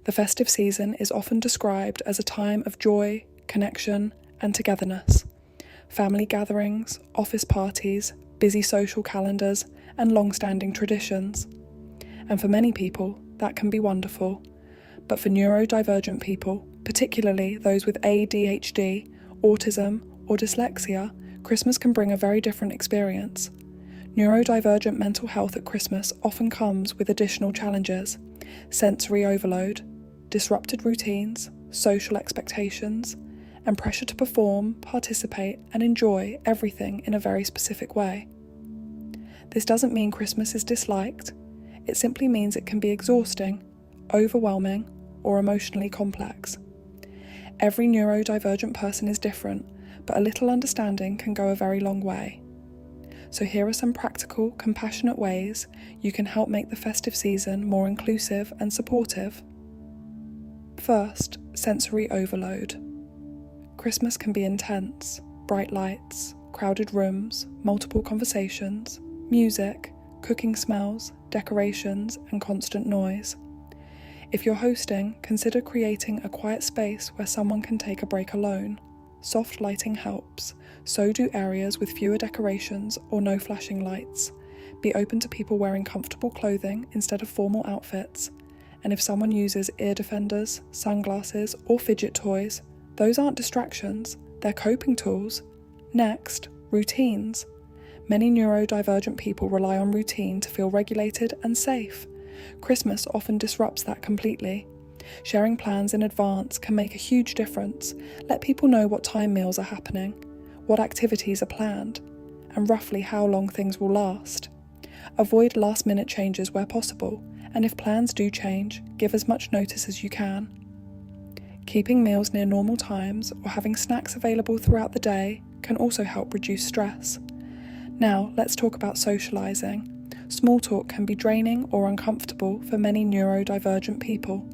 The festive season is often described as a time of joy, connection, and togetherness. Family gatherings, office parties, busy social calendars, and long-standing traditions. And for many people, that can be wonderful. But for neurodivergent people, particularly those with ADHD, autism, or dyslexia, Christmas can bring a very different experience. Neurodivergent mental health at Christmas often comes with additional challenges: sensory overload, disrupted routines, social expectations, and pressure to perform, participate, and enjoy everything in a very specific way. This doesn't mean Christmas is disliked. It simply means it can be exhausting, overwhelming, or emotionally complex. Every neurodivergent person is different, but a little understanding can go a very long way. So here are some practical, compassionate ways you can help make the festive season more inclusive and supportive. First, sensory overload. Christmas can be intense: bright lights, crowded rooms, multiple conversations, music, cooking smells, decorations, and constant noise. If you're hosting, consider creating a quiet space where someone can take a break alone. Soft lighting helps, so do areas with fewer decorations or no flashing lights. Be open to people wearing comfortable clothing instead of formal outfits. And if someone uses ear defenders, sunglasses, or fidget toys, those aren't distractions, they're coping tools. Next, routines. Many neurodivergent people rely on routine to feel regulated and safe. Christmas often disrupts that completely. Sharing plans in advance can make a huge difference. Let people know what time meals are happening, what activities are planned, and roughly how long things will last. Avoid last-minute changes where possible, and if plans do change, give as much notice as you can. Keeping meals near normal times or having snacks available throughout the day can also help reduce stress. Now, let's talk about socialising. Small talk can be draining or uncomfortable for many neurodivergent people.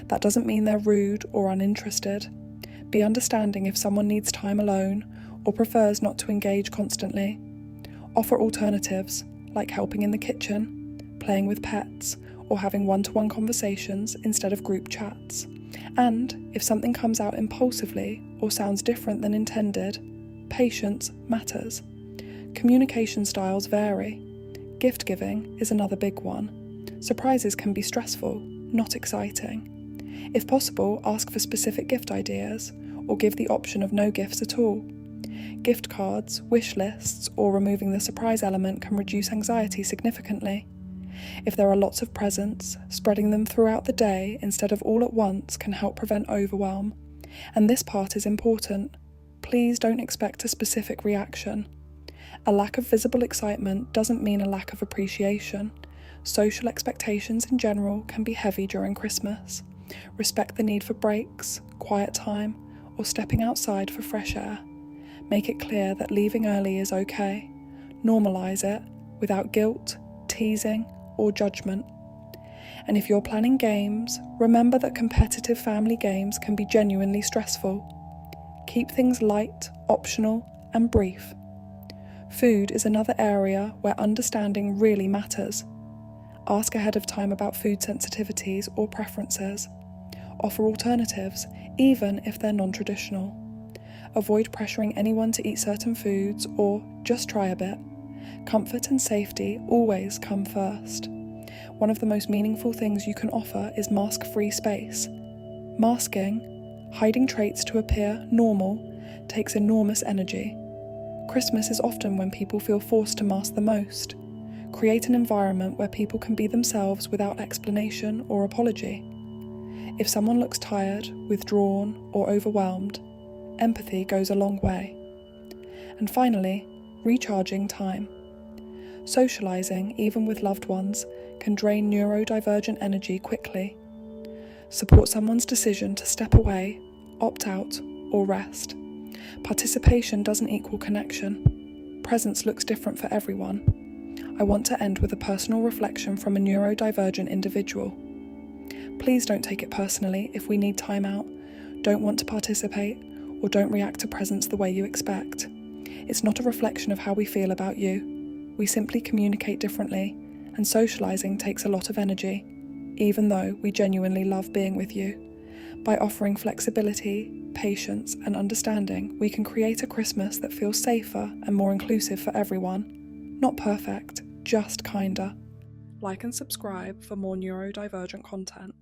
That doesn't mean they're rude or uninterested. Be understanding if someone needs time alone or prefers not to engage constantly. Offer alternatives, like helping in the kitchen, playing with pets, or having one-to-one conversations instead of group chats. And if something comes out impulsively or sounds different than intended, patience matters. Communication styles vary. Gift giving is another big one. Surprises can be stressful, not exciting. If possible, ask for specific gift ideas, or give the option of no gifts at all. Gift cards, wish lists, or removing the surprise element can reduce anxiety significantly. If there are lots of presents, spreading them throughout the day instead of all at once can help prevent overwhelm. And this part is important. Please don't expect a specific reaction. A lack of visible excitement doesn't mean a lack of appreciation. Social expectations in general can be heavy during Christmas. Respect the need for breaks, quiet time, or stepping outside for fresh air. Make it clear that leaving early is okay. Normalise it without guilt, teasing, or judgment. And if you're planning games, remember that competitive family games can be genuinely stressful. Keep things light, optional, and brief. Food is another area where understanding really matters. Ask ahead of time about food sensitivities or preferences. Offer alternatives, even if they're non-traditional. Avoid pressuring anyone to eat certain foods or just try a bit. Comfort and safety always come first. One of the most meaningful things you can offer is mask-free space. Masking, hiding traits to appear normal, takes enormous energy. Christmas is often when people feel forced to mask the most. Create an environment where people can be themselves without explanation or apology. If someone looks tired, withdrawn, or overwhelmed, empathy goes a long way. And finally, recharging time. Socialising, even with loved ones, can drain neurodivergent energy quickly. Support someone's decision to step away, opt out, or rest. Participation doesn't equal connection. Presence looks different for everyone. I want to end with a personal reflection from a neurodivergent individual. Please don't take it personally if we need time out, don't want to participate, or don't react to presents the way you expect. It's not a reflection of how we feel about you. We simply communicate differently, and socialising takes a lot of energy. even though we genuinely love being with you. By offering flexibility, patience, and understanding, we can create a Christmas that feels safer and more inclusive for everyone. Not perfect, just kinder. Like and subscribe for more neurodivergent content.